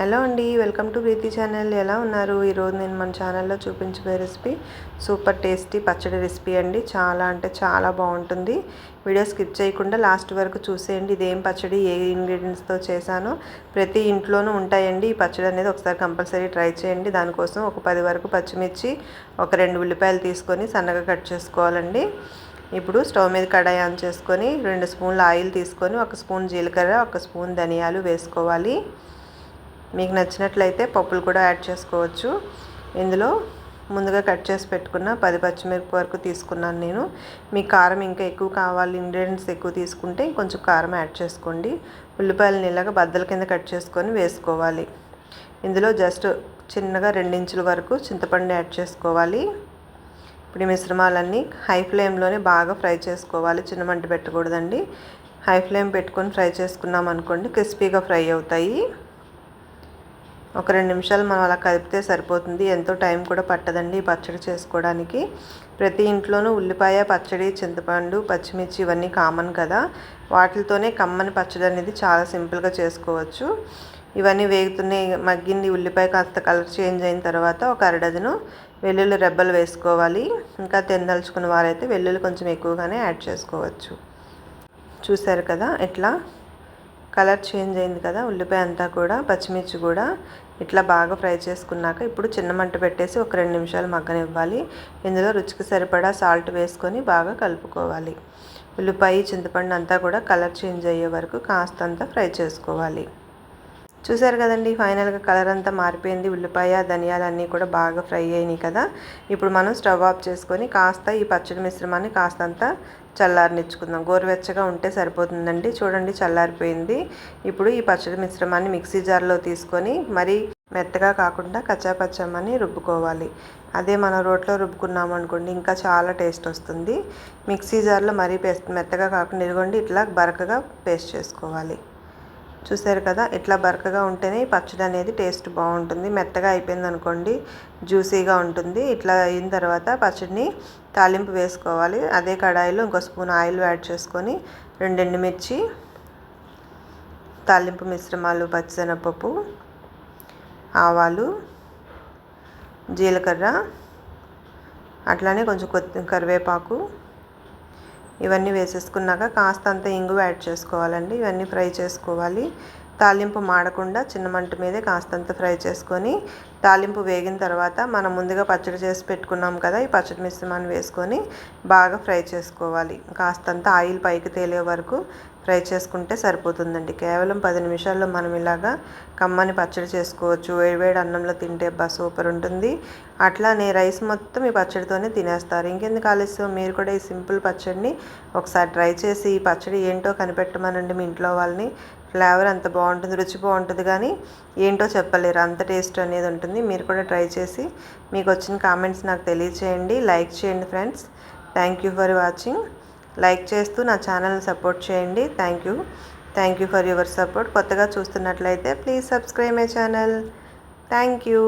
Hello అండి, welcome to Preethi channel. ఎలా ఉన్నారు? ఈరోజు నేను మన ఛానల్లో చూపించబోయే రెసిపీ సూపర్ టేస్టీ పచ్చడి రెసిపీ అండి. చాలా అంటే చాలా బాగుంటుంది. వీడియో స్కిప్ చేయకుండా లాస్ట్ వరకు చూసేయండి. ఇదేం పచ్చడి, ఏ ఇంగ్రీడియంట్స్తో చేశానో ప్రతి ఇంట్లోనూ ఉంటాయండి. ఈ పచ్చడి అనేది ఒకసారి కంపల్సరీ ట్రై చేయండి. దానికోసం ఒక 10 వరకు పచ్చిమిర్చి, ఒక 2 ఉల్లిపాయలు తీసుకొని సన్నగా కట్ చేసుకోవాలండి. ఇప్పుడు స్టవ్ మీద కడాయి ఆన్ చేసుకొని 2 స్పూన్ల ఆయిల్ తీసుకొని 1 స్పూన్ జీలకర్ర, 1 స్పూన్ ధనియాలు వేసుకోవాలి. మీకు నచ్చినట్లయితే పప్పులు కూడా యాడ్ చేసుకోవచ్చు. ఇందులో ముందుగా కట్ చేసి పెట్టుకున్న 10 పచ్చిమిరపకాయ వరకు తీసుకున్నాను నేను. మీ కారం ఇంకా ఎక్కువ కావాలి, ఇంగ్రీడియంట్స్ ఎక్కువ తీసుకుంటే కొంచెం కారం యాడ్ చేసుకోండి. ఉల్లిపాయలను ఇలాగా బద్దల కింద కట్ చేసుకొని వేసుకోవాలి. ఇందులో జస్ట్ చిన్నగా 2 ఇంచుల వరకు చింతపండు యాడ్ చేసుకోవాలి. ఇప్పుడు ఈ మిశ్రమాలన్నీ హై ఫ్లేమ్లోనే బాగా ఫ్రై చేసుకోవాలి. చిన్న మంట పెట్టకూడదండి. హై ఫ్లేమ్ పెట్టుకొని ఫ్రై చేసుకున్నాం అనుకోండి, క్రిస్పీగా ఫ్రై అవుతాయి. ఒక 2 నిమిషాలు మనం అలా కలిపితే సరిపోతుంది. ఎంతో టైం కూడా పట్టదండి పచ్చడి చేసుకోవడానికి. ప్రతి ఇంట్లోనూ ఉల్లిపాయ పచ్చడి, చింతపండు, పచ్చిమిర్చి ఇవన్నీ కామన్ కదా. వాటితోనే కమ్మని పచ్చడి అనేది చాలా సింపుల్గా చేసుకోవచ్చు. ఇవన్నీ వేగుతున్నాయి, మగ్గింది. ఉల్లిపాయ కాస్త కలర్ చేంజ్ అయిన తర్వాత ఒక 1/2 డజను వెల్లుల్లి రెబ్బలు వేసుకోవాలి. ఇంకా తినదలుచుకున్న వారైతే వెల్లుల్లి కొంచెం ఎక్కువగానే యాడ్ చేసుకోవచ్చు. చూసారు కదా, ఇట్లా కలర్ చేంజ్ అయింది కదా ఉల్లిపాయ అంతా కూడా, పచ్చిమిర్చి కూడా ఇట్లా బాగా ఫ్రై చేసుకున్నాక ఇప్పుడు చిన్న మంట పెట్టేసి ఒక 2 నిమిషాలు మగ్గనివ్వాలి. ఇందులో రుచికి సరిపడా సాల్ట్ వేసుకొని బాగా కలుపుకోవాలి. ఉల్లిపాయ, చింతపండు అంతా కూడా కలర్ చేంజ్ అయ్యే వరకు కాస్తంత ఫ్రై చేసుకోవాలి. చూసారు కదండి, ఫైనల్గా కలర్ అంతా మారిపోయింది. ఉల్లిపాయ, ధనియాలు అన్నీ కూడా బాగా ఫ్రై అయినాయి కదా. ఇప్పుడు మనం స్టవ్ ఆఫ్ చేసుకొని కాస్త ఈ పచ్చడి మిశ్రమాన్ని కాస్తంత చల్లారనిచ్చుకుందాం. గోరువెచ్చగా ఉంటే సరిపోతుందండి. చూడండి, చల్లారిపోయింది. ఇప్పుడు ఈ పచ్చడి మిశ్రమాన్ని మిక్సీ జార్లో తీసుకొని మరీ మెత్తగా కాకుండా కచ్చాపచ్చామని రుబ్బుకోవాలి. అదే మనం రోట్లో రుబ్బుకున్నాము అనుకోండి, ఇంకా చాలా టేస్ట్ వస్తుంది. మిక్సీ జార్లో మరీ మెత్తగా కాకుండా ఇదిగోండి ఇట్లా బరకగా పేస్ట్ చేసుకోవాలి. చూసారు కదా, ఇట్లా బరకగా ఉంటేనే పచ్చడి అనేది టేస్ట్ బాగుంటుంది. మెత్తగా అయిపోయింది అనుకోండి, జ్యూసీగా ఉంటుంది. ఇట్లా అయిన తర్వాత పచ్చడిని తాలింపు వేసుకోవాలి. అదే కడాయిలో ఇంకో స్పూన్ ఆయిల్ యాడ్ చేసుకొని 2 ఎండుమిర్చి, తాలింపు మిశ్రమాలు, పచ్చిశనగపప్పు, ఆవాలు, జీలకర్ర, అట్లానే కొంచెం కరివేపాకు ఇవన్నీ వేసేసుకున్నాక కాస్తంత ఇంగువ యాడ్ చేసుకోవాలండి. ఇవన్నీ ఫ్రై చేసుకోవాలి. తాలింపు మాడకుండా చిన్న మంట మీదే కాస్తంత ఫ్రై చేసుకొని తాలింపు వేగిన తర్వాత మనం ముందుగా పచ్చడి చేసి పెట్టుకున్నాం కదా, ఈ పచ్చడి మిశ్రమాన్ని వేసుకొని బాగా ఫ్రై చేసుకోవాలి. కాస్తంత ఆయిల్ పైకి తేలే వరకు ఫ్రై చేసుకుంటే సరిపోతుందండి. కేవలం 10 నిమిషాల్లో మనం ఇలాగా కమ్మని పచ్చడి చేసుకోవచ్చు. వేడివేడి అన్నంలో తింటే సూపర్ ఉంటుంది. అట్లానే రైస్ మొత్తం ఈ పచ్చడితోనే తినేస్తారు. ఇంకెందుకు ఆలస్యం, మీరు కూడా ఈ సింపుల్ పచ్చడిని ఒకసారి ట్రై చేసి ఈ పచ్చడి ఏంటో కనిపెట్టమనండి మీ ఇంట్లో వాళ్ళని. ఫ్లేవర్ అంత బాగుంటుంది, రుచి బాగుంటుంది, కానీ ఏంటో చెప్పలేరు, అంత టేస్ట్ అనేది ఉంటుంది. మీరు కూడా ట్రై చేసి మీకు వచ్చిన కామెంట్స్ నాకు తెలియచేయండి. లైక్ చేయండి friends. Thank you for watching. Like చేస్తూ నా ఛానల్ని సపోర్ట్ చేయండి. Thank you for your support. కొత్తగా చూస్తున్నట్లయితే please subscribe my channel. Thank you.